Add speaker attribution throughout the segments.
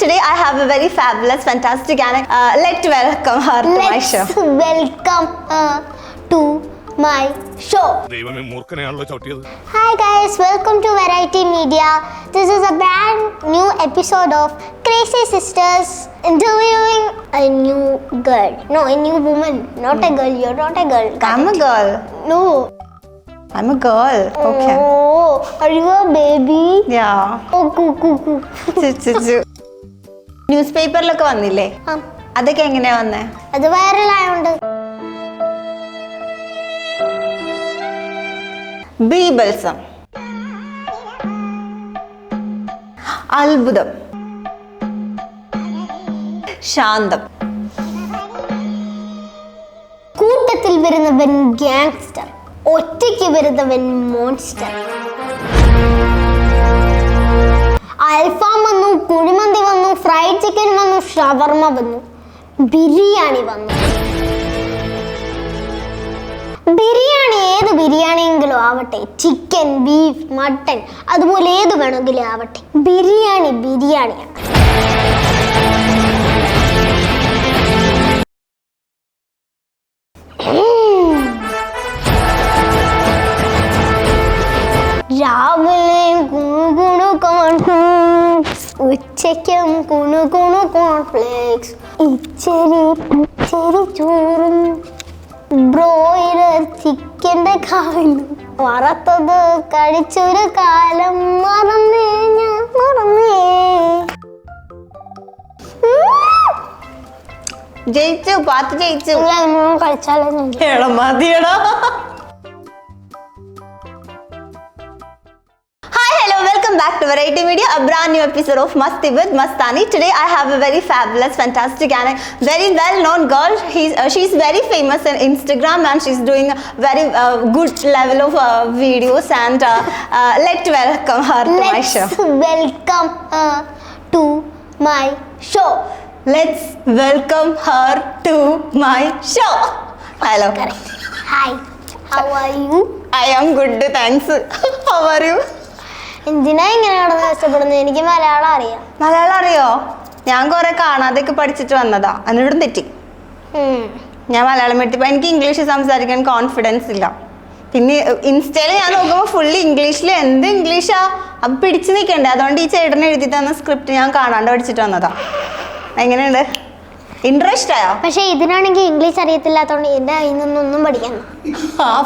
Speaker 1: today I have a very fabulous, fantastic and let's welcome her to my show.
Speaker 2: Welcome to my show. Hi guys, welcome to Variety Media. This is a brand new episode of Crazy Sisters interviewing a new girl. No, a new woman. Not a girl. You're not a girl.
Speaker 1: I'm a girl.
Speaker 2: No.
Speaker 1: I'm a girl. Okay.
Speaker 2: Oh, are you a baby?
Speaker 1: Yeah.
Speaker 2: Oh, coo.
Speaker 1: ന്യൂസ്പേപ്പറിലൊക്കെ വന്നില്ലേ? അതൊക്കെ എങ്ങനെയാ വന്നേ?
Speaker 2: അത് വൈറലായോണ്ട്.
Speaker 1: ബീബൽസം, അത്ഭുതം, ശാന്തം,
Speaker 2: കൂട്ടത്തിൽ വരുന്നവൻ gangster, ഒറ്റയ്ക്ക് വരുന്നവൻ മോൺസ്റ്റർ. അൽഫാം വന്നു, കുഴിമന്തി വന്നു, ഫ്രൈഡ് ചിക്കൻ വന്നു, ഷവർമ വന്നു, ബിരിയാണി വന്നു. ബിരിയാണി ഏത് ബിരിയാണിയെങ്കിലും ആവട്ടെ, ചിക്കൻ, ബീഫ്, മട്ടൻ, അതുപോലെ ഏത് വേണമെങ്കിലും ആവട്ടെ, ബിരിയാണി ബിരിയാണിയാണ്. രാവിലെയും കുണുകുണു കോൺഫ്ലേക്സ്, ഉച്ചയ്ക്കും കുണുകുണു കോൺഫ്ലേക്സ്, ഇച്ചിരി പച്ചരി ചോറും ബ്രോയിലർ ചിക്കൻ്റെ കാലും, വറുത്തത് കഴിച്ചൊരു കാലം മറന്നേ ഞാൻ മറന്നേ.
Speaker 1: ജയിച്ചു, പാത്ത് ജയിച്ചു.
Speaker 2: കളിച്ചാലോ
Speaker 1: മതിയടാ. Back to Variety Media, a brand new episode of Masti with Mastani. Today I have a very fabulous, fantastic and a very well-known girl. She's very famous on Instagram and she's doing a very good level of videos and let's welcome her to my show.
Speaker 2: Welcome her to my show.
Speaker 1: Let's welcome her to my show. Hello.
Speaker 2: Correct. Hi. How are you?
Speaker 1: I am good, thanks. How are you?
Speaker 2: എന്തിനാ ഇങ്ങനെ നടന്ന് കഷ്ടപ്പെടുന്നത്? എനിക്ക് മലയാളം അറിയാം.
Speaker 1: മലയാളം അറിയോ? ഞാൻ കുറെ കാണാതെയൊക്കെ പഠിച്ചിട്ട് വന്നതാ, എന്നിട്ടും തെറ്റി. ഞാൻ മലയാളം പഠിച്ചപ്പോൾ എനിക്ക് ഇംഗ്ലീഷ് സംസാരിക്കാൻ കോൺഫിഡൻസ് ഇല്ല. പിന്നെ ഇൻസ്റ്റയിൽ ഞാൻ നോക്കുമ്പോൾ ഫുള്ളി ഇംഗ്ലീഷിൽ എന്ത് ഇംഗ്ലീഷാ അപ്പം പിടിച്ചു നിൽക്കണ്ടേ. അതുകൊണ്ട് ഈ ചേട്ടൻ എഴുതി തന്ന സ്ക്രിപ്റ്റ് ഞാൻ കാണാണ്ട് പഠിച്ചിട്ട് വന്നതാ. എങ്ങനെയുണ്ട്? ഇൻട്രസ്റ്റ് ആയോ?
Speaker 2: പക്ഷെ ഇതിനാണെങ്കിൽ ഇംഗ്ലീഷ് അറിയത്തില്ലാത്തതുകൊണ്ട് എൻ്റെ കയ്യിൽ നിന്നൊന്നും പഠിക്കണം.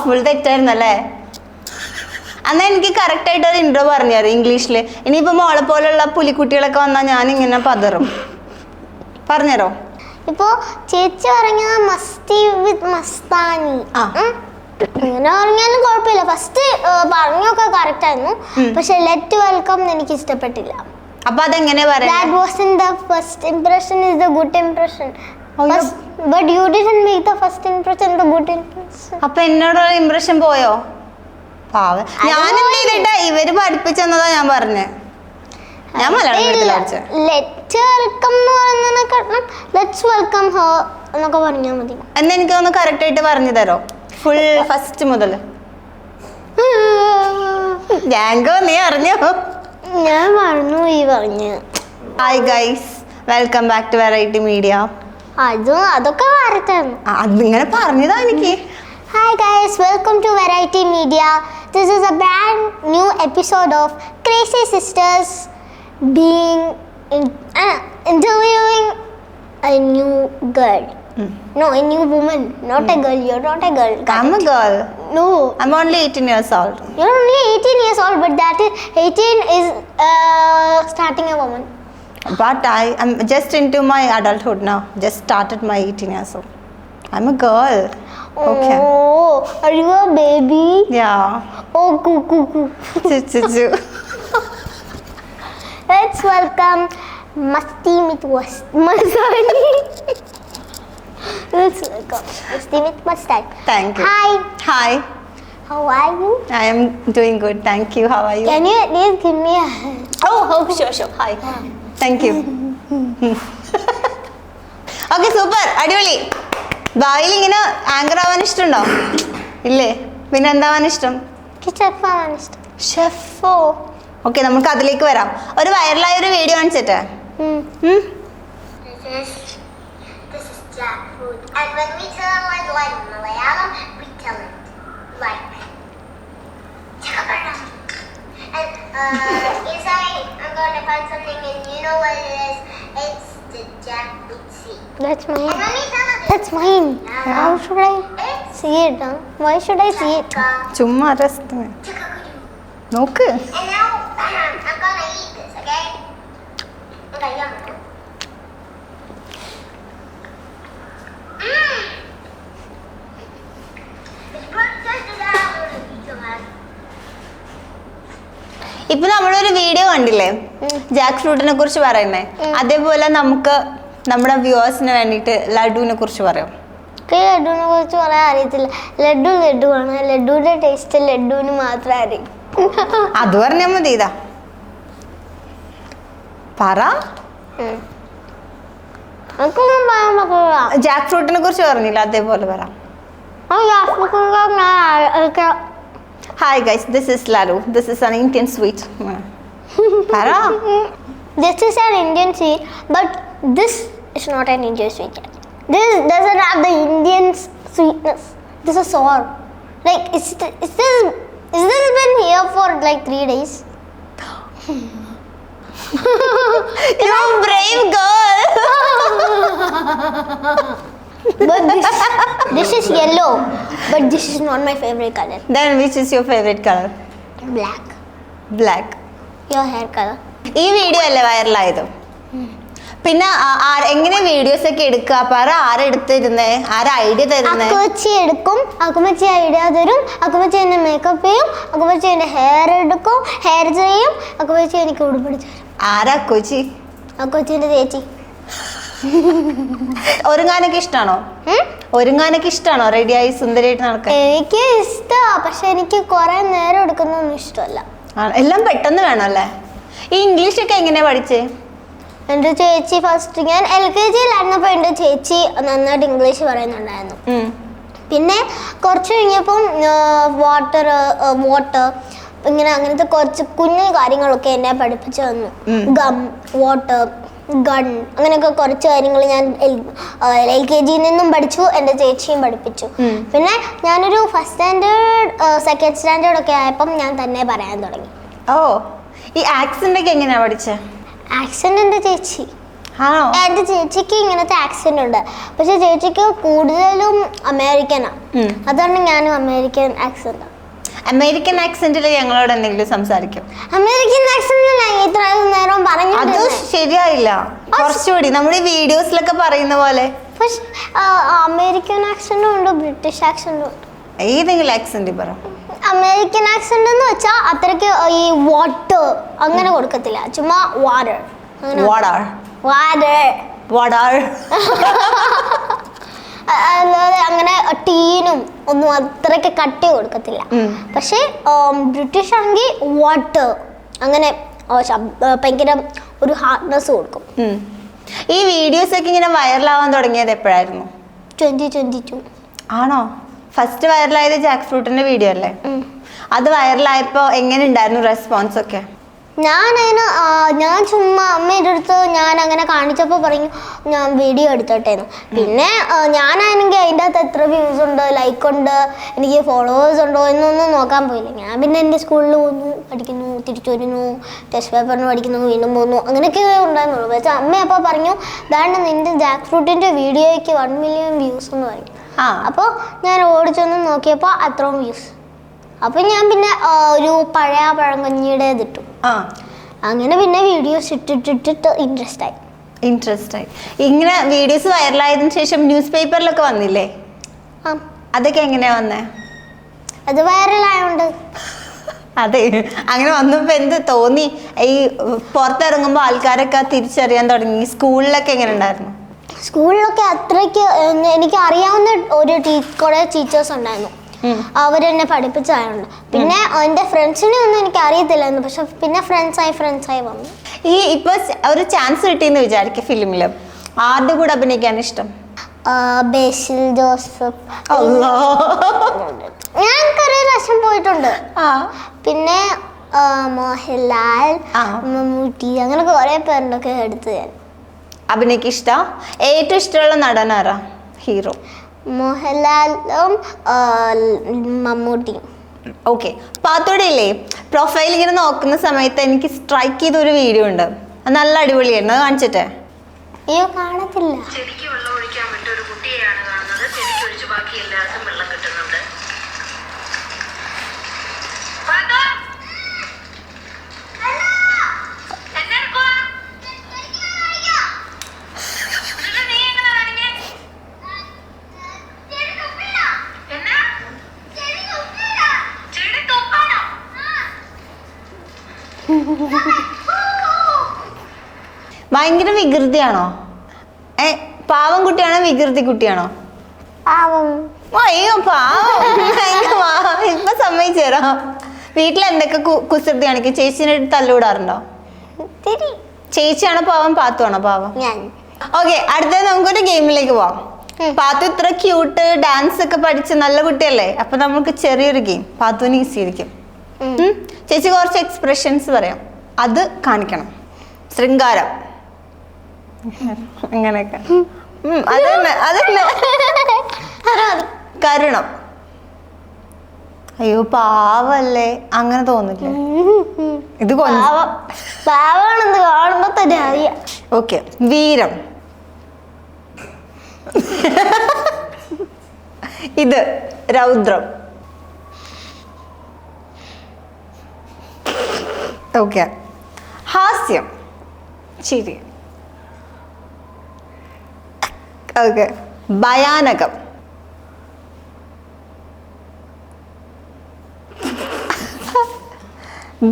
Speaker 1: ഫുൾ തെറ്റായിരുന്നല്ലേ? എന്നാൽ എനിക്ക് കറക്റ്റായിട്ട് ഒരു ഇൻട്രോ പറഞ്ഞു തരും ഇംഗ്ലീഷിൽ. ഇനിയിപ്പോൾ മോളെ പോലുള്ള പുലിക്കുട്ടികളൊക്കെ വന്നാൽ ഞാൻ ഇങ്ങനെ പതറും. പറഞ്ഞുതരോ?
Speaker 2: ഇപ്പോ ചേച്ചി പറഞ്ഞത് മസ്തി വിത്ത് മസ്താനി അങ്ങനെ പറഞ്ഞാലും കുഴപ്പമില്ല. ഫസ്റ്റ് പറഞ്ഞൊക്കെ കറക്റ്റ് ആയിരുന്നു, പക്ഷെ ലെറ്റ് വെൽക്കം എനിക്ക് ഇഷ്ടപ്പെട്ടില്ല.
Speaker 1: അപ്പൊ അതെങ്ങനെ പറയാം?
Speaker 2: That wasn't the first impression is the good impression. But you didn't make the first impression the good impression.
Speaker 1: അപ്പൊ എന്നോടുള്ള ഇംപ്രഷൻ പോയോ? പാവം. ഞാൻ എന്ത് ചെയ്തിട്ടാ ഇവര് പഠിപ്പിച്ചെന്നതാ ഞാൻ പറഞ്ഞേ. ഞാൻ മലയാളം
Speaker 2: ലെറ്റ് വെൽക്കം എന്ന് പറയുന്നതിനെക്കാട്ടും ലെറ്റ്സ് വെൽക്കം ഹർ എന്നൊക്കെ പറഞ്ഞാൽ മതി.
Speaker 1: എന്നാ എനിക്ക് ഒന്ന് കറക്റ്റ് ആയിട്ട് പറഞ്ഞു തരോ? ഫുൾ ഫസ്റ്റ് മുതൽ. ജാങ്കോ നീ അറിഞ്ഞോ?
Speaker 2: ഞാൻ മറന്നു ഈ പറഞ്ഞു.
Speaker 1: Hi guys, welcome back to variety media.
Speaker 2: അതൊക്കെ കറക്റ്റാണ്.
Speaker 1: അതിങ്ങനെ പറഞ്ഞതാ എനിക്ക്.
Speaker 2: Hi guys, welcome to Variety Media. This is a brand new episode of Crazy Sisters interviewing a new girl. No, a new woman. Not a girl. You're not a girl.
Speaker 1: I'm a girl.
Speaker 2: No.
Speaker 1: I'm only 18 years old.
Speaker 2: You're only 18 years old, but that is 18 is starting a woman.
Speaker 1: But I am just into my adulthood now. Just started my 18 years old. I'm a girl. Okay.
Speaker 2: Oh, are you a baby?
Speaker 1: Yeah.
Speaker 2: Oh, coo. Let's welcome Masti with Mastani. Let's welcome Masti with Mastani.
Speaker 1: Thank you.
Speaker 2: Hi. How are you?
Speaker 1: I am doing good. Thank you. How are you?
Speaker 2: Can you at least give me a hand?
Speaker 1: Oh, sure. Hi. Thank you. Okay, super. അടിപൊളി. ഭാവിയിൽ ഇങ്ങനെ anchor ആവാൻ ഇഷ്ടമുണ്ടോ? ഇല്ലേ? പിന്നെ എന്താവാൻ ഇഷ്ടം?
Speaker 2: Chef ആവാൻ ഇഷ്ടം.
Speaker 1: ഷെഫോ? Okay, നമുക്ക് അതിലേക്ക് വരാം. ഒരു വൈറലായ ഒരു വീഡിയോ കാണിച്ചിട്ട്
Speaker 2: This is jackfruit. And when we tell it like Malayalam, we tell it like chakapadam. And inside, I'm going to find something, and you know what it is? It's the jackfruit seed.
Speaker 3: That's mine.
Speaker 2: And when we tell it,
Speaker 3: That's mine. How should I
Speaker 2: it's
Speaker 3: see it? Huh? Why should I see it?
Speaker 1: ചുമ്മാ രസത്തിന്
Speaker 2: chakakudu.
Speaker 1: നോക്ക്.
Speaker 2: And now I'm gonna eat this, okay? Okay, yum. It's perfect as
Speaker 1: ഇപ്പൊ നമ്മളൊരു video കണ്ടില്ലേ Jack ഫ്രൂട്ടിനെ കുറിച്ച് പറയുന്നേ, അതേപോലെ നമുക്ക് നമ്മുടെ വ്യൂവേഴ്സിന് വേണ്ടിയിട്ട് ലഡുവിനെ കുറിച്ച് പറയാം.
Speaker 3: ലഡുവിനെ കുറിച്ച് പറയാൻ അറിയത്തില്ല. ലഡുവാണ്. ലഡുവിന്റെ ടേസ്റ്റ് ലഡുവിന് മാത്രം അറിയും.
Speaker 1: അത് പറഞ്ഞാ മതി. ഇതാ പറ. ജാക്ക് ഫ്രൂട്ടിനെ കുറിച്ച് പറഞ്ഞില്ല, അതേപോലെ പറ. Hi guys, this is laddu. This is an Indian sweet. പറ.
Speaker 3: This is an Indian sweet, but this is not an Indian sweet. This doesn't have the Indian sweetness. This is sour. Like, is this been here for like 3 days?
Speaker 1: You brave girl.
Speaker 3: But this is yellow, but this is not my favorite color.
Speaker 1: Then which is your favorite color?
Speaker 3: Black.
Speaker 1: Black.
Speaker 3: Your hair color.
Speaker 1: ഈ video അല്ലേ വൈറലായത്? പിന്നെ എങ്ങനെ videos ഒക്കെ എടുക്കുക? പറ. ആരെടുത്തിരുന്നേ? ആരാ idea തരുന്നേ?
Speaker 3: അക്കുമച്ചി എടുക്കും. അക്കുമച്ചി idea തരും. അക്കുമച്ചി എന്നെ മേക്കപ്പ് ചെയ്യും. അക്കുമച്ചി എന്റെ ഹെയർ എടുക്കും, ഹെയർ ചെയ്യും. അക്കുമച്ചി എനിക്ക് ഉടുപ്പിടിച്ചു തരും.
Speaker 1: ആരാ കൊച്ചി?
Speaker 3: അക്കുമച്ചിന്റെ ചേച്ചി.
Speaker 1: ഒരുങ്ങാനൊക്കെ ഇഷ്ടമാണോ? ഒരുങ്ങാനൊക്കെ ഇഷ്ടമാണോ? റെഡിയായി സുന്ദരിയായിട്ട് നടക്കാൻ?
Speaker 3: എനിക്ക് ഇഷ്ടമാ, പക്ഷെ എനിക്ക് കുറെ നേരം എടുക്കുന്നൊന്നും ഇഷ്ടമല്ല.
Speaker 1: എല്ലാം പെട്ടെന്ന് വേണം അല്ലേ? ഈ ഇംഗ്ലീഷ് ഒക്കെ എങ്ങനെയാ പഠിച്ചേ?
Speaker 3: എൻ്റെ ചേച്ചി ഫസ്റ്റ് ഞാൻ LKG-യിലായിരുന്നപ്പോൾ എൻ്റെ ചേച്ചി നന്നായിട്ട് ഇംഗ്ലീഷ് പറയുന്നുണ്ടായിരുന്നു. പിന്നെ കുറച്ച് കഴിഞ്ഞപ്പം വാട്ടർ ഇങ്ങനെ അങ്ങനത്തെ കുറച്ച് കുഞ്ഞു കാര്യങ്ങളൊക്കെ എന്നെ പഠിപ്പിച്ചു തന്നു. ഗം, വാട്ടർ, ഗൺ, അങ്ങനെയൊക്കെ കുറച്ച് കാര്യങ്ങൾ ഞാൻ LKG-യിൽ നിന്നും പഠിച്ചു. എൻ്റെ ചേച്ചിയും പഠിപ്പിച്ചു. പിന്നെ ഞാനൊരു ഫസ്റ്റ് സ്റ്റാൻഡേർഡ് സെക്കൻഡ് സ്റ്റാൻഡേർഡ് ഒക്കെ ആയപ്പം ഞാൻ തന്നെ പറയാൻ തുടങ്ങി.
Speaker 1: ഓ, ഈ ആക്സെന്റ് ഒക്കെ എങ്ങനെയാ പഠിച്ചേ?
Speaker 3: ആക്സെന്റ് എൻ്റെ ചേച്ചി.
Speaker 1: ആണോ?
Speaker 3: എൻ്റെ ചേച്ചിക്ക് ഇങ്ങനത്തെ ആക്സെന്റ് ഉണ്ട്, പക്ഷെ ചേച്ചിക്ക് കൂടുതലും അമേരിക്കനാ. അതാണ് ഞാനും അമേരിക്കൻ ആക്സെന്റ്.
Speaker 1: അമേരിക്കൻ ആക്സെന്റിൽ ഞങ്ങളോട് എന്തെങ്കിലും സംസാരിക്കും.
Speaker 3: അമേരിക്കൻ ആക്സെന്റ് ഞാൻ ഇത്ര നേരം പറഞ്ഞു.
Speaker 1: അത് ശരിയായില്ല. കുറച്ചുകൂടി നമ്മുടെ ഈ വീഡിയോസിലൊക്കെ പറയുന്ന പോലെ.
Speaker 3: പക്ഷെ അമേരിക്കൻ ആക്സെന്റും ഉണ്ട്, ബ്രിട്ടീഷ് ആക്സെന്റും ഉണ്ട്.
Speaker 1: ഏതെങ്കിലും ആക്സെന്റ് പറ.
Speaker 3: അമേരിക്കൻ ആക്സെന്റ് എന്ന് വെച്ചാൽ അത്രയ്ക്ക് ഈ വാട്ടർ അങ്ങനെ കൊടുക്കത്തില്ല, ചുമ്മാ വാട്ടർ. അല്ലാതെ അങ്ങനെ ടീനും ഒന്നും അത്രയ്ക്ക് കട്ടി കൊടുക്കത്തില്ല. പക്ഷേ ബ്രിട്ടീഷ് ആണെങ്കിൽ വാട്ടർ അങ്ങനെ ഭയങ്കര ഒരു ഹാർഡ്നെസ് കൊടുക്കും.
Speaker 1: ഈ വീഡിയോസ് ഒക്കെ ഇങ്ങനെ വൈറലാവാൻ തുടങ്ങിയത് എപ്പോഴായിരുന്നു?
Speaker 3: 2022.
Speaker 1: ആണോ? ഫസ്റ്റ് വൈറലായത് ജാക്ക് ഫ്രൂട്ടിന്റെ വീഡിയോ അല്ലേ? അത് വൈറലായപ്പോ എങ്ങനെ ഉണ്ടായിരുന്നു റെസ്പോൺസ് ഒക്കെ?
Speaker 3: ഞാൻ ചുമ്മാ അമ്മയുടെ അടുത്ത് ഞാൻ അങ്ങനെ കാണിച്ചപ്പോൾ പറഞ്ഞു ഞാൻ വീഡിയോ എടുത്തോട്ടേന്ന്. പിന്നെ ഞാനാണെങ്കിൽ അതിൻ്റെ അകത്ത് എത്ര വ്യൂസ് ഉണ്ട്, ലൈക്ക് ഉണ്ട്, എനിക്ക് ഫോളോവേഴ്സ് ഉണ്ടോ എന്നൊന്നും നോക്കാൻ പോയില്ല. ഞാൻ പിന്നെ എൻ്റെ സ്കൂളിൽ പോകുന്നു, പഠിക്കുന്നു, തിരിച്ചു വരുന്നു, ടെസ്റ്റ് പേപ്പറിന് പഠിക്കുന്നു, വീണ്ടും പോകുന്നു, അങ്ങനെയൊക്കെ ഉണ്ടായിരുന്നുള്ളൂ. പക്ഷേ അമ്മ അപ്പോൾ പറഞ്ഞു ഇതാണ് നിൻ്റെ ജാക്ക് ഫ്രൂട്ടിൻ്റെ വീഡിയോയ്ക്ക് 1 million വ്യൂസ് എന്ന് പറയും. അപ്പോൾ ഞാൻ ഓടിച്ചൊന്ന് നോക്കിയപ്പോൾ അത്രയും വ്യൂസ്. അപ്പം ഞാൻ പിന്നെ ഒരു പഴയ പഴങ്കഞ്ഞിയുടെ ഇതിട്ടു. അങ്ങനെ പിന്നെ വീഡിയോസ് ഇട്ടിട്ട് ഇൻട്രസ്റ്റ് ആയി. ഇങ്ങനെ
Speaker 1: വീഡിയോസ് വൈറലായതിനു ശേഷം ന്യൂസ് പേപ്പറിലൊക്കെ വന്നില്ലേ? അതൊക്കെ എങ്ങനെയാ വന്നേ?
Speaker 3: അത് വൈറലായോണ്ട്.
Speaker 1: അതെ, അങ്ങനെ വന്നപ്പോ എന്ത് തോന്നി? ഈ പുറത്തിറങ്ങുമ്പോൾ ആൾക്കാരൊക്കെ തിരിച്ചറിയാൻ തുടങ്ങി. സ്കൂളിലൊക്കെ എങ്ങനെ ഉണ്ടായിരുന്നു?
Speaker 3: സ്കൂളിലൊക്കെ അത്രയ്ക്ക് എനിക്ക് അറിയാവുന്ന കുറേ ടീച്ചേഴ്സ് ഉണ്ടായിരുന്നു, അവരെന്നെ പഠിപ്പിച്ചതായുണ്ട്. പിന്നെ എൻ്റെ ഫ്രണ്ട്സിനെ ഒന്നും എനിക്ക് അറിയത്തില്ലായിരുന്നു, പക്ഷെ പിന്നെ ഫ്രണ്ട്സായി വന്നു.
Speaker 1: ഈ ഇപ്പൊ ഒരു ചാൻസ് കിട്ടിയെന്ന് വിചാരിക്കും ഫിലിമില്, ആരുടെ കൂടെ അഭിനയിക്കാൻ ഇഷ്ടം?
Speaker 3: ബേസിൽ ജോസഫ്. ഞാൻ കുറേ പ്രാവശ്യം പോയിട്ടുണ്ട്. പിന്നെ മോഹൻലാൽ, മമ്മൂട്ടി, അങ്ങനെ കുറേ പേരുണ്ടൊക്കെ എടുത്ത് ഞാൻ.
Speaker 1: അഭിനയിക്ക് ഇഷ്ട? ഏറ്റവും ഇഷ്ടമുള്ള നടനാരാ? ഹീറോ?
Speaker 3: മോഹൻലാലും മമ്മൂട്ടിയും.
Speaker 1: ഓക്കെ. പാത്തോടെ ഇല്ലേ പ്രൊഫൈൽ ഇങ്ങനെ നോക്കുന്ന സമയത്ത് എനിക്ക് സ്ട്രൈക്ക് ചെയ്ത ഒരു വീഡിയോ ഉണ്ട്, അത് നല്ല അടിപൊളിയായിരുന്നു, അത് കാണിച്ചിട്ടേ.
Speaker 3: അയ്യോ കാണത്തില്ല.
Speaker 4: ചെടിക്ക് വെള്ളം ഒഴിക്കാൻ വിട്ട ഒരു കുട്ടിയെയാണ് കാണുന്നത്. ചെടിക്ക് ഒഴിച്ച് ബാക്കി എല്ലാവർക്കും വെള്ളം കിട്ടുന്നുണ്ട്.
Speaker 1: ഭയങ്കര വികൃതിയാണോ? പാവം കുട്ടിയാണോ വികൃതി കുട്ടിയാണോ? അയ്യോ പാവം. ഇപ്പൊ സമ്മതിച്ചു തരാം. വീട്ടിൽ എന്തൊക്കെ കുസൃതി കാണിക്കും? ചേച്ചിനെ തല്ലുകൂടാറുണ്ടോ? ചേച്ചിയാണോ പാവം, പാത്തുവാണോ പാവം? ഓക്കെ, അടുത്തത് നമുക്കൊരു ഗെയിമിലേക്ക് പോവാം. പാത്തു ഇത്ര ക്യൂട്ട്, ഡാൻസ് ഒക്കെ പഠിച്ച് നല്ല കുട്ടിയല്ലേ, അപ്പൊ നമുക്ക് ചെറിയൊരു ഗെയിം. പാത്തുവിന് ഈസി ആയിരിക്കും. ചേച്ചി കുറച്ച് എക്സ്പ്രഷൻസ് പറയാം, അത് കാണിക്കണം. ശൃംഗാരം അങ്ങനെയൊക്കെ. അതന്നെ അതന്നെ. കരുണം. അയ്യോ പാവല്ലേ, അങ്ങനെ തോന്നില്ലേ? ഇത്
Speaker 3: പാവാണെന്ന് കാണുമ്പോ തന്നെ അറിയാം.
Speaker 1: ഓക്കെ. വീരം. ഇത് രൗദ്രം. ഓക്കെ. ഹാസ്യം, ചിരി. ഓക്കെ. ഭയാനകം.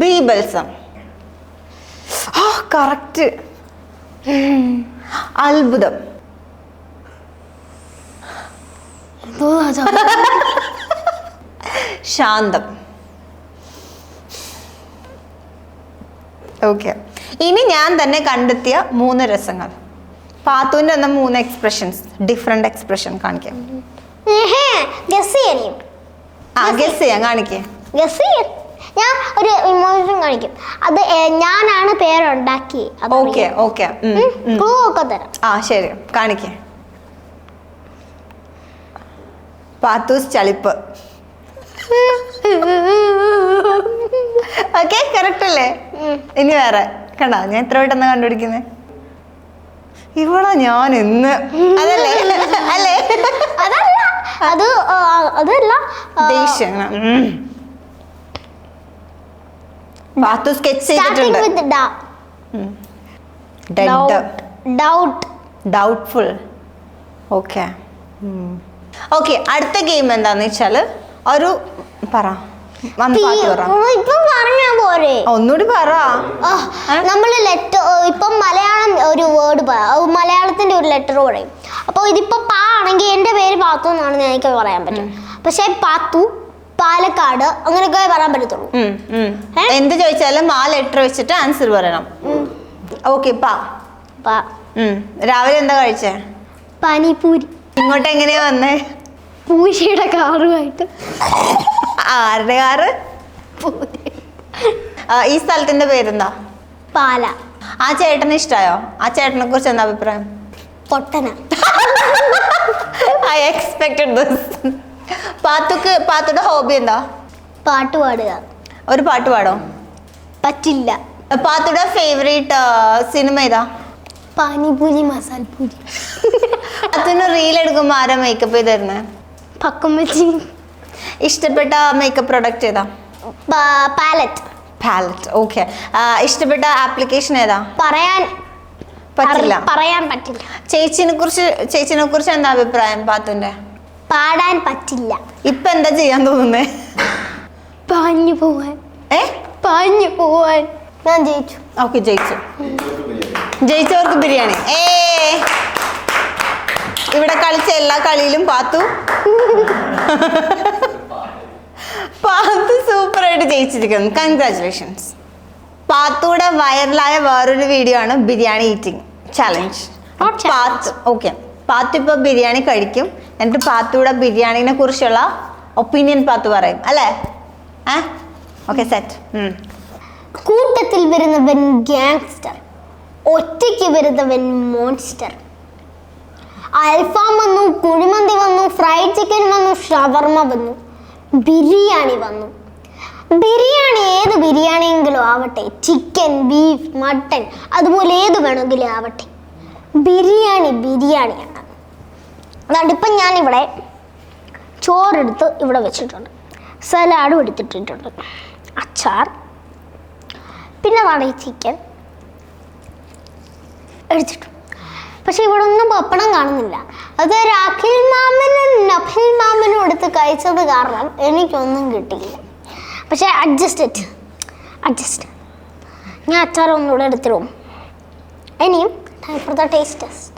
Speaker 1: ബീഭത്സം. കറക്റ്റ്. അത്ഭുതം. ശാന്തം. ഓക്കെ. ഇനി ഞാൻ തന്നെ കണ്ടെത്തിയ 3 രസങ്ങൾ. പാത്തുവിന്റെ എന്ന 3 എക്സ്പ്രഷൻസ്, ഡിഫറെന്റ് എക്സ്പ്രഷൻ കാണിക്കാം.
Speaker 3: ഗസ്
Speaker 1: ചെയ്യാൻ കാണിക്കേ.
Speaker 3: ഞാൻ ഒരു ഇമോഷൻ കാണിക്കും. അത് ഞാനാണ് പേരുണ്ടാക്കി.
Speaker 1: Okay okay.
Speaker 3: ക്ലൂ ഒക്കെ തരാം.
Speaker 1: ശരി, കാണിക്കേ. പാത്തൂസ് ചളിപ്പ്. ഓക്കെ, കറക്റ്റ് അല്ലേ? ഇനി വേറെ കണ്ട, ഞാൻ എത്ര പെട്ടെന്ന് കണ്ടുപിടിക്കുന്നേ. ഇവിടെ ഞാൻ ഇന്ന് അതല്ലേ അല്ലേ?
Speaker 3: അതല്ല
Speaker 1: ദേഷ്യം. പാത്തു സ്കെച്ച് ചെയ്തിട്ടുണ്ട്. ഡൗട്ട്ഫുൾ. Okay okay. അടുത്ത ഗെയിം എന്താന്ന് വെച്ചാല് ഒരു പറ, ഒന്നുകൂടി പറ.
Speaker 3: നമ്മള് ലെറ്റർ ഇപ്പം മലയാളം ഒരു വേർഡ് മലയാളത്തിന്റെ ഒരു ലെറ്റർ പറയും. അപ്പൊ ഇതിപ്പോ പാ ആണെങ്കിൽ എന്റെ പേര് പാത്തു എന്നാണെന്ന് എനിക്ക് പറയാൻ പറ്റും. പക്ഷെ പാത്തു, പാലക്കാട് അങ്ങനെയൊക്കെ പറയാൻ പറ്റത്തുള്ളൂ.
Speaker 1: എന്ത് ചോദിച്ചാലും ആ ലെറ്റർ വെച്ചിട്ട് ആൻസർ പറയണം. ഓക്കെ. രാവിലെ എന്താ കഴിച്ചേ?
Speaker 3: പാനിപൂരി.
Speaker 1: ഇങ്ങോട്ട് എങ്ങനെയാ വന്നേ?
Speaker 3: പൂരിയുടെ കാറുമായിട്ട്.
Speaker 1: ആരുടെ കാറ്? ഈ സ്ഥലത്തിന്റെ പേരെന്താ?
Speaker 3: പാല.
Speaker 1: ആ ചേട്ടന് ഇഷ്ടായോ? ആ ചേട്ടനെ കുറിച്ച് എന്താ അഭിപ്രായം?
Speaker 3: പൊട്ടന.
Speaker 1: I expected this. പാത്തുടെ ഹോബി എന്താ?
Speaker 3: പാട്ട് പാടുക.
Speaker 1: ഒരു പാട്ട് പാടോ?
Speaker 3: പറ്റില്ല.
Speaker 1: പാത്തുടെ ഫേവറേറ്റ് സിനിമ ഏതാ?
Speaker 3: പാനിപൂരി, മസാലപൂരി.
Speaker 1: പാത്തുന് റീൽ എടുക്കുമ്പോ ആരാ മേക്കപ്പ് ചെയ്ത് തരുന്നേ?
Speaker 3: പക്കം വെച്ച്.
Speaker 1: ഇഷ്ടപ്പെട്ട മേക്കപ്പ് പ്രൊഡക്റ്റ് ഏതാ?
Speaker 3: പാലറ്റ്.
Speaker 1: ഓക്കെ. ഇഷ്ടപ്പെട്ട ആപ്ലിക്കേഷൻ ഏതാ?
Speaker 3: പറയാൻ പറ്റില്ല.
Speaker 1: ചേച്ചിനെ കുറിച്ച് എന്താ അഭിപ്രായം പാത്തുന്റെ?
Speaker 3: പാടാൻ പറ്റില്ല.
Speaker 1: ഇപ്പൊ എന്താ ചെയ്യാൻ തോന്നുന്നേ?
Speaker 3: പാഞ്ഞു പോവാൻ. ഞാൻ ജയിച്ചു.
Speaker 1: ഓക്കെ, ജയിച്ചവർക്ക് ബിരിയാണി. ഇവിടെ കളിച്ച എല്ലാ കളിയിലും പാത്തു സൂപ്പർ ആയിട്ട് ജയിച്ചിരിക്കുന്നു. കൺഗ്രാറ്റുലേഷൻസ്. പാത്തുയുടെ വൈറലായ വേറൊരു വീഡിയോ ആണ് ബിരിയാണി ഈറ്റിംഗ് ചാലഞ്ച്. പാത്തു ഇപ്പൊ ബിരിയാണി കഴിക്കും, എന്നിട്ട് പാത്തുയുടെ ബിരിയാണിനെ കുറിച്ചുള്ള ഒപ്പീനിയൻ പാത്തു പറയും അല്ലേ? Okay, set.
Speaker 3: കൂട്ടത്തിൽ വരുന്നവൻ ഗ്യാങ്സ്റ്റർ, ഒറ്റയ്ക്ക് വരുന്നവൻ മോൺസ്റ്റർ. അൽഫാം വന്നു, കുഴിമന്തി വന്നു, ഫ്രൈഡ് ചിക്കൻ വന്നു, ഷവർമ വന്നു, ബിരിയാണി വന്നു. ബിരിയാണി ഏത് ബിരിയാണിയെങ്കിലും ആവട്ടെ, ചിക്കൻ, ബീഫ്, മട്ടൻ, അതുപോലെ ഏത് വേണമെങ്കിലും ആവട്ടെ, ബിരിയാണി ബിരിയാണിയാണ്. അതുകൊണ്ട് ഇപ്പം ഞാനിവിടെ ചോറെടുത്ത് ഇവിടെ വെച്ചിട്ടുണ്ട്, സലാഡും എടുത്തിട്ടിട്ടുണ്ട്, അച്ചാർ, പിന്നെ അതാണ് ഈ ചിക്കൻ എടുത്തിട്ടുണ്ട്. പക്ഷെ ഇവിടെ ഒന്നും പപ്പടം കാണുന്നില്ല. അത് അഖിൽ മാമനും നഫിൽ മാമനും എടുത്ത് കഴിച്ചത് കാരണം എനിക്കൊന്നും കിട്ടിയില്ല. പക്ഷെ അഡ്ജസ്റ്റ്. ഞാൻ അച്ചാർ ഒന്നുകൂടെ എടുത്തിടും. ഇനിയും time for the taste test.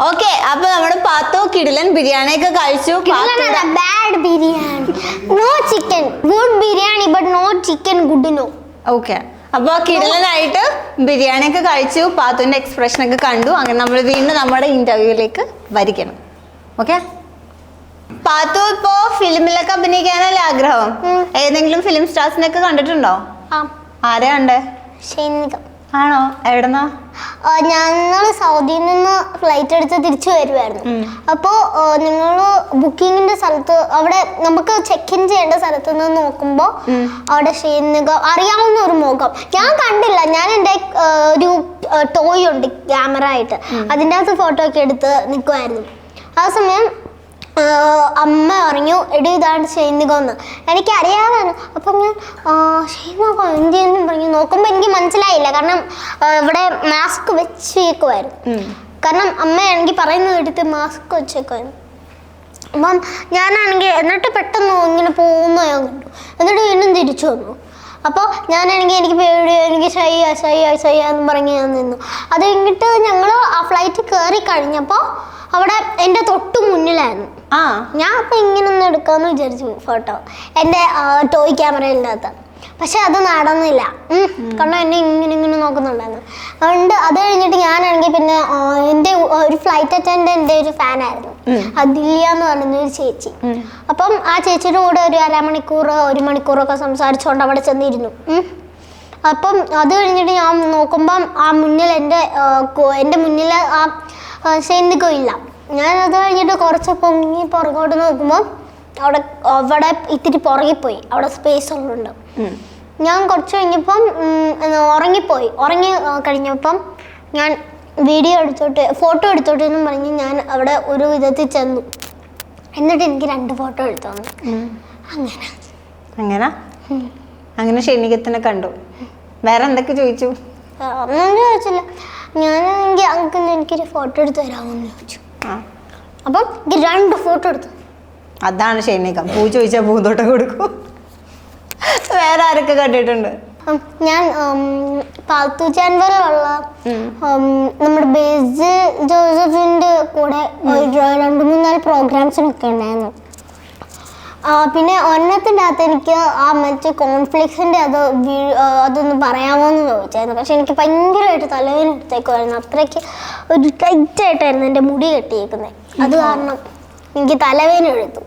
Speaker 1: Okay, അപ്പൊ നമ്മുടെ പാത്തു കിടിലൻ ബിരിയാണി ഒക്കെ കഴിച്ചു.
Speaker 3: Bad biryani, no chicken, good biryani but no chicken, good no.
Speaker 1: Okay, അപ്പൊ കിടിലനായിട്ട് ബിരിയാണി ഒക്കെ കഴിച്ചു, പാത്തുവിന്റെ എക്സ്പ്രഷൻ ഒക്കെ കണ്ടു. അങ്ങനെ നമ്മൾ വീണ്ടും നമ്മുടെ ഇന്റർവ്യൂയിലേക്ക് വരികയാണ്. ഓക്കെ, പാത്തു ഇപ്പോ ഫിലിമിലൊക്കെ അഭിനയിക്കാനല്ലേ ആഗ്രഹം? ഏതെങ്കിലും ഫിലിം സ്റ്റാർസിനൊക്കെ കണ്ടിട്ടുണ്ടോ? ആരെയാ കണ്ടേ? ആണോ? എവിടെന്നാ?
Speaker 3: ഞങ്ങൾ സൗദിയിൽ നിന്ന് ഫ്ലൈറ്റ് എടുത്ത് തിരിച്ചു വരുമായിരുന്നു. അപ്പോൾ നിങ്ങൾ ബുക്കിങ്ങിന്റെ സ്ഥലത്ത് അവിടെ നമുക്ക് ചെക്ക് ഇൻ ചെയ്യേണ്ട സ്ഥലത്ത് നിന്ന് നോക്കുമ്പോൾ അവിടെ ഷെയ്നികം അറിയാവുന്ന ഒരു മുഖം ഞാൻ കണ്ടില്ല. ഞാൻ എൻ്റെ ഒരു ടോയ് ഉണ്ട് ക്യാമറ ആയിട്ട്, അതിൻ്റെ അകത്ത് ഫോട്ടോ ഒക്കെ എടുത്ത് നിൽക്കുമായിരുന്നു. ആ സമയം അമ്മ പറഞ്ഞു, എടി ഇതാണ് ഷെയ്നികം എന്ന്. എനിക്കറിയാമായിരുന്നു. അപ്പം ഞാൻ ഷെയ്നികം എന്തെന്നും പറഞ്ഞു നോക്കുമ്പോൾ എനിക്ക് മനസ്സിലായില്ല. കാരണം ഇവിടെ മാസ്ക് വെച്ചേക്കുമായിരുന്നു. കാരണം അമ്മ എനിക്ക് പറയുന്നത് കേട്ടിട്ട് മാസ്ക് വെച്ചേക്കുമായിരുന്നു. അപ്പം ഞാനാണെങ്കിൽ എന്നിട്ട് പെട്ടെന്ന് ഇങ്ങനെ പോകുന്ന ഞാൻ കണ്ടു. എന്നിട്ട് വീണ്ടും തിരിച്ചു വന്നു. അപ്പോൾ ഞാനാണെങ്കിൽ എനിക്ക് പേടി, എനിക്ക് ഷയ്യാന്ന് പറഞ്ഞ് ഞാൻ നിന്നു. അത് കഴിഞ്ഞിട്ട് ഞങ്ങൾ ആ ഫ്ലൈറ്റ് കയറി കഴിഞ്ഞപ്പോൾ അവിടെ എൻ്റെ തൊട്ട് മുന്നിലായിരുന്നു. ഞാൻ അപ്പം ഇങ്ങനെ ഒന്ന് എടുക്കാമെന്ന് വിചാരിച്ചു ഫോട്ടോ എൻ്റെ ടോയ് ക്യാമറയിനകത്ത്. പക്ഷെ അത് നടന്നില്ല. കാരണം എന്നെ ഇങ്ങനെ നോക്കുന്നുണ്ടായിരുന്നു. അതുകൊണ്ട് അത് കഴിഞ്ഞിട്ട് ഞാനാണെങ്കിൽ പിന്നെ എൻ്റെ ഒരു ഫ്ലൈറ്റ് അറ്റൻഡൻ്റ് ഒരു ഫാനായിരുന്നു, അതില്ല എന്ന് പറയുന്ന ഒരു ചേച്ചി. അപ്പം ആ ചേച്ചിയുടെ കൂടെ ഒരു 1 മണിക്കൂറൊക്കെ സംസാരിച്ചുകൊണ്ട് അവിടെ ചെന്നിരുന്നു. അപ്പം അത് കഴിഞ്ഞിട്ട് ഞാൻ നോക്കുമ്പം ആ മുന്നിൽ എൻ്റെ മുന്നിൽ ആ ഷെയ്നികം ഇല്ല. ഞാൻ അത് കഴിഞ്ഞിട്ട് കുറച്ച് പൊങ്ങി പുറകോട്ട് നോക്കുമ്പോൾ അവിടെ ഇത്തിരി പുറകിപ്പോയി, അവിടെ സ്പേസ് ഉള്ളുണ്ട്. ഞാൻ കുറച്ച് കഴിഞ്ഞപ്പം ഉറങ്ങി കഴിഞ്ഞപ്പം ഞാൻ ഫോട്ടോ എടുത്തോട്ടെ എന്നും പറഞ്ഞ് ഞാൻ അവിടെ ഒരു വിധത്തിൽ ചെന്നു. എന്നിട്ട് എനിക്ക് 2 ഫോട്ടോ എടുത്തു തന്നു.
Speaker 1: അങ്ങനെ ഷെയ്നികത്തിനെ കണ്ടു. വേറെ എന്തൊക്കെ ചോദിച്ചു?
Speaker 3: ഒന്നും ചോദിച്ചില്ല. ഞാനാണെങ്കിൽ അങ്കിൾ എനിക്കൊരു ഫോട്ടോ എടുത്ത് തരാമെന്ന് ചോദിച്ചു. അപ്പം 2 ഫോട്ടോ എടുത്തു.
Speaker 1: അതാണ് ഷെയ്നികം. പൂ ചോദിച്ചാൽ പൂന്തോട്ടം കൊടുക്കും. വേറെ ആരൊക്കെ കണ്ടിട്ടുണ്ട്?
Speaker 3: ഞാൻ പാത്തു ചാനലിലുള്ള നമ്മുടെ ബേസ് ജോസഫിൻ്റെ കൂടെ 2-3 പ്രോഗ്രാംസിനൊക്കെ ഉണ്ടായിരുന്നു. പിന്നെ ഒരെണ്ണത്തിൻ്റെ അകത്ത് എനിക്ക് ആ മറ്റേ കോൺഫ്ലിക്സിൻ്റെ അതൊന്ന് പറയാമോ എന്ന് ചോദിച്ചായിരുന്നു. പക്ഷെ എനിക്ക് ഭയങ്കരമായിട്ട് തലവേദന എടുത്തേക്കുമായിരുന്നു. അത്രയ്ക്ക് ഒരു ടൈറ്റായിട്ടായിരുന്നു എൻ്റെ മുടി കെട്ടിയേക്കുന്നത്. അത് കാരണം എനിക്ക് തലവേദന എടുത്തു.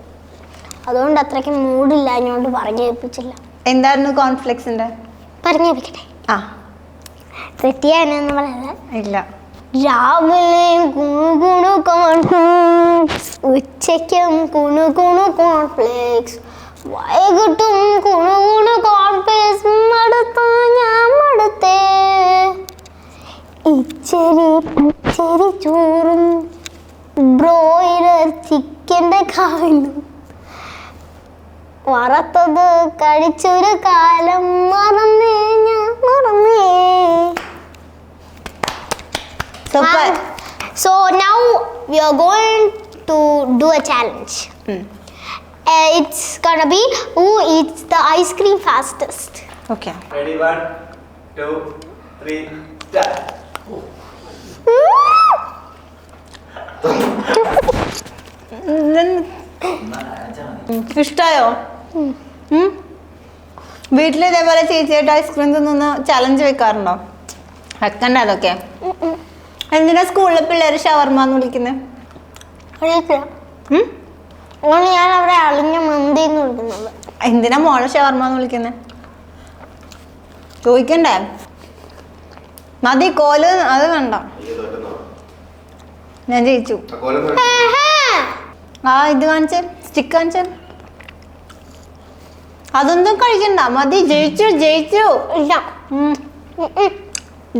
Speaker 3: അതുകൊണ്ട് അത്രയ്ക്ക് മൂടില്ലാഞ്ഞോണ്ട് പറഞ്ഞു കേൾപ്പിച്ചില്ല.
Speaker 1: എന്തായിരുന്നു കോൺഫ്ലിക്സിൻ്റെ?
Speaker 3: പറഞ്ഞു കേൾപ്പിക്കട്ടെ? തെറ്റിയാനെന്ന് പറയാതെ
Speaker 1: ഇല്ല.
Speaker 3: രാവിലെയും കുണുകുണു കോൺഫ്ലിക്സ്, ഉച്ചയ്ക്കും കുണുകുണു കോൺഫ്ലിക്സ്, വൈകിട്ടും കുണുകുണു കോൺഫ്ലിക്സ്, മടുത്തു ഞാൻ മടുത്തേ, ഇച്ചിരി പച്ചരി ചോറും ബ്രോയിലർ ചിക്കൻ്റെ കാലും, വറുത്തത് കഴിച്ചൊരു കാലം മറന്നേ ഞാൻ മറന്നേ. So now we are going to do a challenge. It's gonna be who eats the ice cream fastest.
Speaker 1: Okay.
Speaker 5: Ready? 1, 2, 3, start.
Speaker 1: ഇഷ്ടായോ? വീട്ടിൽ ഇതേപോലെ ചേച്ചിയായിട്ട് ഐസ്ക്രീം തിന്നുന്ന ചലഞ്ച് വെക്കാറുണ്ടോ? വെക്കണ്ട അതൊക്കെ. എന്തിനാ സ്കൂളിലെ പിള്ളേർ ഷവർമ്മ എന്ന് വിളിക്കുന്നത്?
Speaker 3: അതുകൊണ്ട് ഞാൻ അവരെ അളിഞ്ഞ മന്തി എന്ന് വിളിക്കുന്നത്.
Speaker 1: എന്തിനാ മോളെ ഷവർമ്മ എന്ന് വിളിക്കുന്നത്? ചോദിക്കണ്ടേ? മതി കോല്, അത് വേണ്ട. ഞാൻ ജയിച്ചു. ആ ഇത് കാണിച്ചേ, സ്റ്റിക്ക് കാണിച്ചേ. അതൊന്നും കഴിക്കണ്ട, മതി. ജയിച്ചു ജയിച്ചു
Speaker 3: ഇല്ല.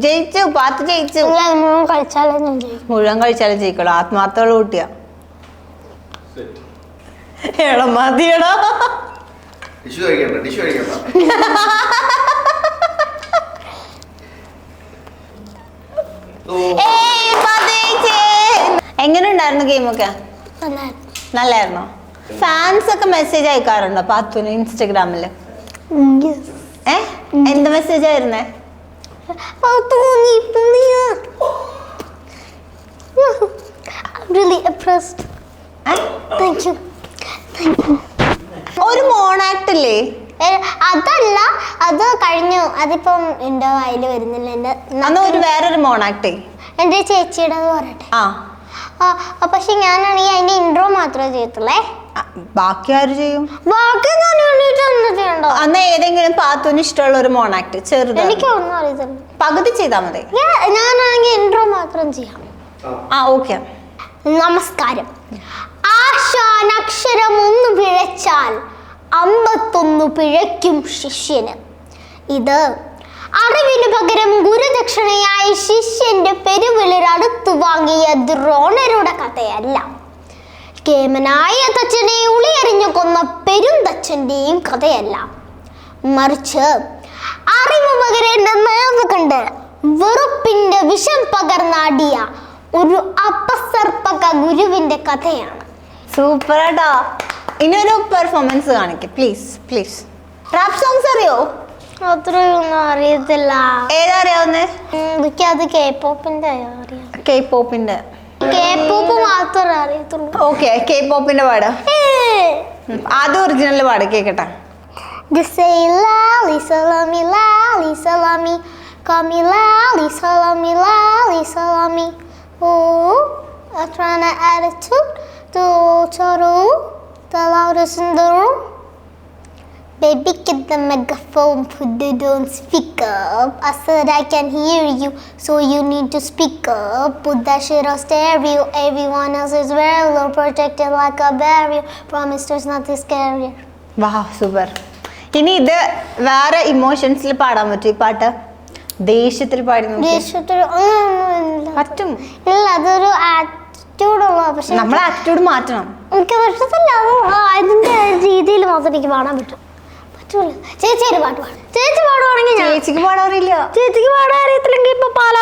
Speaker 1: ജയിച്ചു, പാത്ത് ജയിച്ചു.
Speaker 3: മുഴുവൻ കഴിച്ചാലേ ഞാൻ ജയിക്കും.
Speaker 1: മുഴുവൻ കഴിച്ചാലേ ജയിക്കുള്ളൂ. ആത്മാർത്ഥമുള്ള കുട്ടിയാ. എടാ മതിയടാ. എങ്ങനെ ഉണ്ടായിരുന്നു ഗെയിമൊക്കെ? നല്ലായിരുന്നോ? ഫാൻസ് ഒക്കെ മെസ്സേജ് അയക്കാറുണ്ടോ പാത്തുന് ഇൻസ്റ്റഗ്രാമില്? എന്ത് മെസ്സേജ് ആയിരുന്നേ? ഒരു മോണാക്ട് ഇല്ലേ?
Speaker 3: അതല്ല, അത് കഴിഞ്ഞു. അതിപ്പം എന്റെ വായില് വരുന്നില്ല.
Speaker 1: അന്ന് ഒരു വേറൊരു മോണാക്ട്
Speaker 3: എന്റെ ചേച്ചിയുടെ പറയട്ടെ. പക്ഷെ ഞാനാണെങ്കിൽ അതിന്റെ ഇൻട്രോ മാത്രമേ ചെയ്യത്തുള്ളേ.
Speaker 1: ബാക്കി ആര് ചെയ്യും?
Speaker 3: ബാക്കി ചെയ്യണ്ടോ?
Speaker 1: അന്ന് ഏതെങ്കിലും പാത്തുന് ഇഷ്ടമുള്ള ഒരു മോണാക്ട് ചെറുത്
Speaker 3: എനിക്കൊന്നും അറിയത്തില്ല.
Speaker 1: പകുതി ചെയ്താ മതി.
Speaker 3: ഞാനാണെങ്കിൽ ഇൻട്രോ മാത്രം ചെയ്യാം.
Speaker 1: ഓക്കെ.
Speaker 3: നമസ്കാരം. ആശാൻ അക്ഷരം ഒന്ന് പിഴച്ചാൽ 51 പിഴയ്ക്കും ശിഷ്യന്. ഇത് അറിവിന് പകരം ഗുരുദക്ഷിണയായി ശിഷ്യന്റെ പെരുവിളിരടുത്തു വാങ്ങിയ ദ്രോണരുടെ കഥയല്ല. കേമനായ തച്ചനെ ഉളിയറിഞ്ഞു കൊന്ന പെരുന്തച്ഛന്റെയും കഥയല്ല. മറിച്ച് അറിവ് പകരേണ്ട നേർവ് കണ്ട് വെറുപ്പിന്റെ വിഷം പകർന്നാടിയ ഒരു അപസർപ്പക ഗുരുവിന്റെ കഥയാണ്.
Speaker 1: സൂപ്പറാട്ടോ. ഇനിയൊരു പെർഫോമൻസ് കാണിക്ക് പ്ലീസ് പ്ലീസ്. റാപ്പ് സോങ്സ് അറിയോ?
Speaker 3: അത്രയൊന്നും അറിയത്തില്ല.
Speaker 1: ഏതാ അറിയാവുന്നേ?
Speaker 3: എനിക്കത് K-pop-ന്റെ അറിയാം.
Speaker 1: K-pop-ന്റെ.
Speaker 3: K-pop മാത്രമേ അറിയത്തുള്ളൂ.
Speaker 1: ഓക്കെ, K-pop-ന്റെ പാട്. ആദ്യം ഒറിജിനൽ പാട് കേക്കട്ടെ.
Speaker 3: Just say lali salami lali salami, call me lali salami lali salami. Oh, I'm trying to attitude to Choro, the loudest in the room. Baby, get the megaphone, put it on speaker. I said I can hear you, so you need to speak up. Put that shit on stereo. Everyone else is very low, protected like a barrier. Promise there's nothing scarier.
Speaker 1: വാ super. ഇനി ഇത് വേറെ ഇമോഷൻസിൽ പാടാൻ പറ്റും ഈ പാട്ട്? ദേഷ്യത്തിൽ പാടി പറ്റും.
Speaker 3: ഇല്ല, അതൊരു ആറ്റിറ്റ്യൂഡ് ഉള്ള. പക്ഷെ
Speaker 1: നമ്മൾ ആറ്റിറ്റ്യൂഡ് മാറ്റണം.
Speaker 3: എനിക്ക് പറ്റത്തില്ല. അതിന്റെ രീതിയിൽ മാത്രം എനിക്ക് പാടാൻ പറ്റും. ചേച്ചി ഒരു പാട്ട് പാടും. ചേച്ചി പാടുവാണെങ്കിൽ
Speaker 1: ചേച്ചിക്ക് പാടാറില്ല.
Speaker 3: ചേച്ചിക്ക് പാടാൻ അറിയത്തില്ലെങ്കിൽ ഇപ്പൊ പാലാ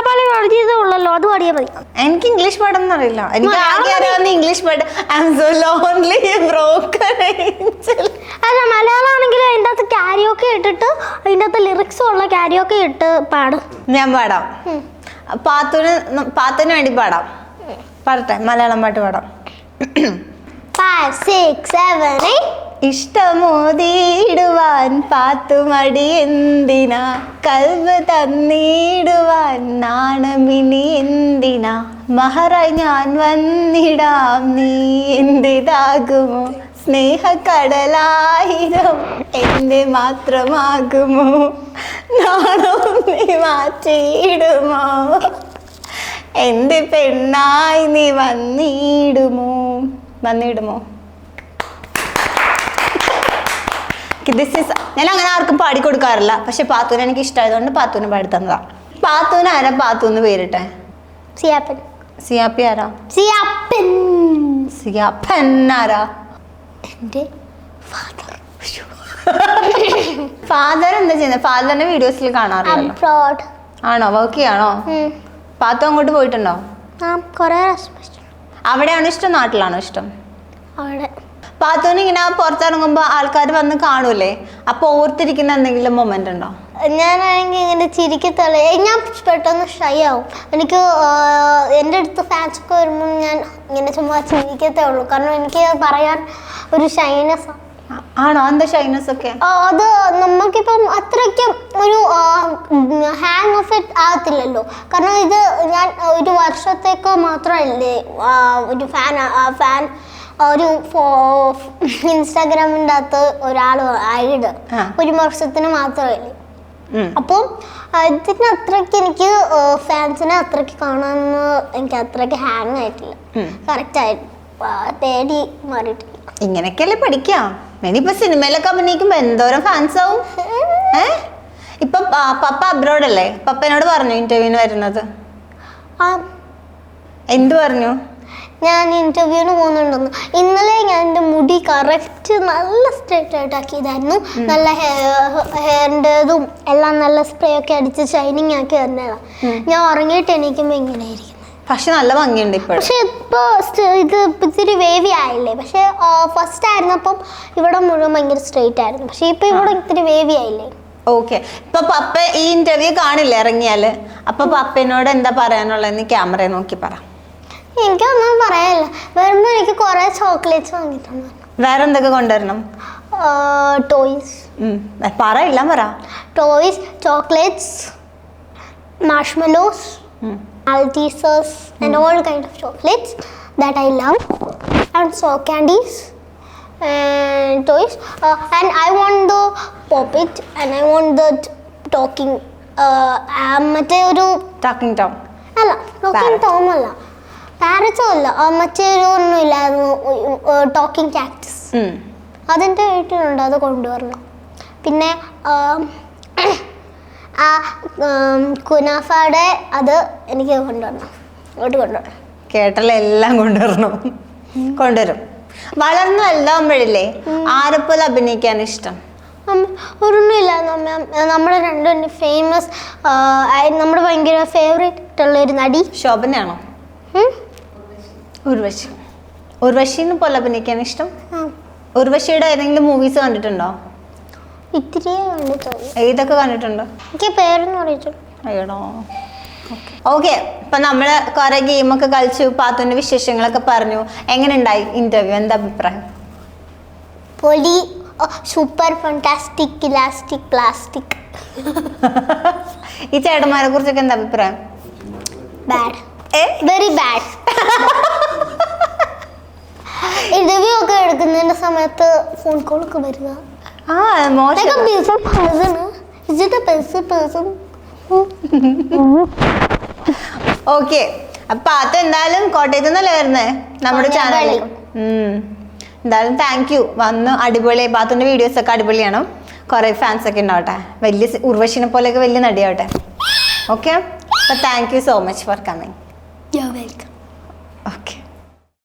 Speaker 3: ചെയ്തുള്ളല്ലോ, അത് പാടിയാൽ മതി.
Speaker 1: എനിക്ക് ഇംഗ്ലീഷ് പാടൊന്നും അറിയില്ല. എനിക്ക് ആകെ അറിയാവുന്ന ഇംഗ്ലീഷ് പാട്ട് I am so lonely broken angel.
Speaker 3: അല്ല, മലയാളം ആണെങ്കിൽ അതിൻ്റെ അകത്ത് കാരിയോക്കെ ഇട്ടിട്ട് അതിൻ്റെ അകത്ത് ലിറിക്സും ഉള്ള കാരിയോക്കെ ഇട്ട് പാടും.
Speaker 1: ഞാൻ പാടാം. പാത്തുന് വേണ്ടി പാടാം. പാടട്ടെ, മലയാളം പാട്ട് പാടാം.
Speaker 3: 5, 6, 7, 8.
Speaker 1: ഇഷ്ടമോതിടുവാൻ പാത്തുമടി എന്തിനാ, കൽവ് തന്നിടുവാൻ നാണമിനി എന്തിനാ, മഹറായി ഞാൻ വന്നിടാം നീ എന്തിതാകുമോ, സ്നേഹക്കടലായിരം എന്റെ മാത്രമാകുമോ, നാണം നീ മാറ്റിയിടുമോ, എന്റെ പെണ്ണായി നീ വന്നിടുമോ. ഞാൻ അങ്ങനെ ആർക്കും പാടിക്കൊടുക്കാറില്ല. പക്ഷെ പാത്തൂന് എനിക്ക് ഇഷ്ടമായതുകൊണ്ട് പാത്തൂന് പാടി തന്നതാ. പാത്തൂന് ആരാ പാത്തൂന്ന് പേരിട്ടെ?
Speaker 3: സിയാപ്പൻ.
Speaker 1: സിയാപ്പി ആരാ?
Speaker 3: സിയാപ്പൻ.
Speaker 1: സിയാപ്പൻ ആരാ?
Speaker 3: എൻ്റെ ഫാദർ.
Speaker 1: ഫാദർ എന്താ ചെയ്യുന്നത്? ഫാദറിന്റെ വീഡിയോസിൽ കാണാറില്ല. ആണോ? വർക്ക് ചെയ്യാണോ? പാത്തു അങ്ങോട്ട് പോയിട്ടുണ്ടോ? അവിടെയാണോ ഇഷ്ടം, നാട്ടിലാണോ ഇഷ്ടം?
Speaker 3: അവിടെ.
Speaker 1: പാത്തുന് ഇങ്ങനെ പുറത്തിറങ്ങുമ്പോ ആൾക്കാർ വന്ന് കാണൂലേ, അപ്പൊ ഓർത്തിരിക്കുന്ന എന്തെങ്കിലും മൊമെന്റ് ഉണ്ടോ?
Speaker 3: ഞാനാണെങ്കിൽ ഇങ്ങനെ ചിരിക്കത്തുള്ളൂ. ഞാൻ പെട്ടെന്ന് ഷൈ ആവും. എനിക്ക് എൻ്റെ അടുത്ത് ഫാൻസ് ഒക്കെ വരുമ്പോൾ ഞാൻ ഇങ്ങനെ ചുമ്മാ ചിരിക്കത്തേ ഉള്ളൂ. കാരണം എനിക്ക് പറയാൻ ഒരു ഷൈനസ്.
Speaker 1: ആണോ? എന്താ ഷൈനസ് ഒക്കെ?
Speaker 3: അത് നമുക്കിപ്പം അത്രയ്ക്കും ഒരു ഹാങ് ഓഫ് ഇറ്റ് ആകത്തില്ലല്ലോ. കാരണം ഇത് ഞാൻ ഒരു വർഷത്തേക്കോ മാത്രമല്ലേ ഒരു ഫാൻ ഒരു ഇൻസ്റ്റാഗ്രാമിൻ്റെ അകത്ത് ഒരാൾ ആയിട്
Speaker 1: ആ.
Speaker 3: 1 വർഷത്തിന് മാത്രമേ.
Speaker 1: ഉം.
Speaker 3: അപ്പം ഇതിന് അത്രയ്ക്ക് എനിക്ക് ഫാൻസിനെ അത്രയ്ക്ക് കാണാമെന്ന് എനിക്ക് അത്രയ്ക്ക് ഹാങ് ആയിട്ടില്ല. കറക്റ്റ് ആയിട്ട് തേടി മാറിയിട്ടില്ല.
Speaker 1: ഇങ്ങനെയൊക്കെയല്ലേ പഠിക്കാം. ഇനിയിപ്പോ സിനിമയിലൊക്കെ അഭിനയിക്കുമ്പോ എന്തോരം ഫാൻസ് ആവും. ഇപ്പൊ പപ്പ അബ്രോഡ് അല്ലേ? പപ്പനോട് പറഞ്ഞു ഇന്റർവ്യൂവിന് വരുന്നത്?
Speaker 3: ആ,
Speaker 1: എന്ത് പറഞ്ഞു?
Speaker 3: ഞാൻ ഇന്റർവ്യൂവിന് പോകുന്നുണ്ടെന്ന്. ഇന്നലെ ഞാൻ എൻ്റെ മുടി കറക്റ്റ് നല്ല സ്ട്രെയിറ്റ് ആയിട്ട് ആക്കിയതായിരുന്നു. നല്ല ഹെയറിൻ്റെതും എല്ലാം നല്ല സ്പ്രേ ഒക്കെ അടിച്ച് ഷൈനിങ് ആക്കി തന്നതാണ്. ഞാൻ ഉറങ്ങിയിട്ട് എണീക്കുമ്പോൾ ഇങ്ങനെയായിരിക്കും.
Speaker 1: പക്ഷെ നല്ല ഭംഗിയുണ്ട് ഇപ്പോഴും.
Speaker 3: പക്ഷെ ഇത് ഇത്തിരി വേവി ആയില്ലേ? പക്ഷെ ഫസ്റ്റ് ആയിരുന്നപ്പം ഇവിടെ മുഴുവൻ ഭയങ്കര സ്ട്രെയിറ്റ് ആയിരുന്നു. പക്ഷെ ഇപ്പൊ ഇവിടെ ഇത്തിരി വേവി ആയില്ലേ?
Speaker 1: ഓക്കെ. ഇപ്പൊ പപ്പ ഈ ഇന്റർവ്യൂ കാണില്ല ഇറങ്ങിയാല്, അപ്പൊ പപ്പനോട് എന്താ പറയാനുള്ളതെന്ന് ക്യാമറയെ നോക്കി പറ.
Speaker 3: എനിക്കൊന്നും പറയാനില്ല. വരുമ്പോ എനിക്ക് കുറെ ചോക്ലേറ്റ്സ് വാങ്ങിയിട്ടുണ്ട്.
Speaker 1: വേറെ എന്തൊക്കെ കൊണ്ടുവരണം?
Speaker 3: ടോയ്സ്.
Speaker 1: പറ, എല്ലാം പറ.
Speaker 3: Toys, chocolates, marshmallows, Maltesers and all kind of chocolates that I love, and so candies and toys, and I want the Pop-It and I want the talking മറ്റേ ഒരു
Speaker 1: ടോക്കിംഗ് ടോം
Speaker 3: അല്ല, ടോക്കിംഗ് ടോം അല്ല, പാരറ്റ്സും അല്ല, മറ്റേ ഒരു ഒന്നും ഇല്ലായിരുന്നു, talking cactus. അതെൻ്റെ വീട്ടിലുണ്ട്, അത് കൊണ്ടുവരണം. പിന്നെ ആ കുനാഫയുടെ അത് എനിക്ക് കൊണ്ടുവരണം, ഇങ്ങോട്ട് കൊണ്ടുവരണം.
Speaker 1: കേട്ടല്ലോ, എല്ലാം കൊണ്ടുവരണം. കൊണ്ടുവരും. വളർന്നു വലുതാവുമ്പോഴില്ലേ ആരെപ്പോലെ അഭിനയിക്കാൻ ഇഷ്ടം?
Speaker 3: ഒരൊന്നുമില്ല. നമ്മുടെ രണ്ടും ഫേമസ്, നമ്മുടെ ഭയങ്കര ഫേവറേറ്റ് ഉള്ള ഒരു നടി
Speaker 1: ശോഭനയാണോ? ഉർവശി. ഉർവശിനെ പോലെ അഭിനയിക്കാൻ ഇഷ്ടം? ഉർവശിയുടെ ഏതെങ്കിലും മൂവീസ് കണ്ടിട്ടുണ്ടോ?
Speaker 3: ഇത്തിരി കണ്ടിട്ടുള്ളൂ.
Speaker 1: ഏതൊക്കെ കണ്ടിട്ടുണ്ടോ?
Speaker 3: എനിക്ക് പേരൊന്നും അറിയിച്ചുള്ളൂ.
Speaker 1: അയ്യടോ. ഓക്കെ. ഇപ്പൊ നമ്മള് കുറെ ഗെയിമൊക്കെ കളിച്ചു, പാത്തുവിന്റെ വിശേഷങ്ങളൊക്കെ പറഞ്ഞു. എങ്ങനെ ഉണ്ടായി ഇന്റർവ്യൂ? എന്താ അഭിപ്രായം?
Speaker 3: പൊളി, സൂപ്പർ, ഫാന്റാസ്റ്റിക്, ഇലാസ്റ്റിക്, പ്ലാസ്റ്റിക്.
Speaker 1: ഈ ചേട്ടന്മാരെ കുറിച്ചൊക്കെ എന്താ അഭിപ്രായം?
Speaker 3: Bad, very bad. ഇന്റർവ്യൂ ഒക്കെ എടുക്കുന്നതിന്റെ സമയത്ത് ഫോൺ കോൾ ഒക്കെ വരുക.
Speaker 1: ഓക്കെ. അപ്പൊ അത് എന്തായാലും കോട്ടയത്ത് നിന്നല്ലേ വരുന്നേ നമ്മുടെ ചാനലിൽ. എന്തായാലും താങ്ക് യു. വന്ന് അടിപൊളി. പാത്തുന്റെ വീഡിയോസ് ഒക്കെ അടിപൊളിയാണ്. കുറെ ഫാൻസ് ഒക്കെ ഉണ്ടാവട്ടെ. വലിയ ഉർവശിനെ പോലെയൊക്കെ വലിയ നടിയാവട്ടെ. ഓക്കെ. അപ്പൊ thank you so much for coming.
Speaker 3: You're welcome.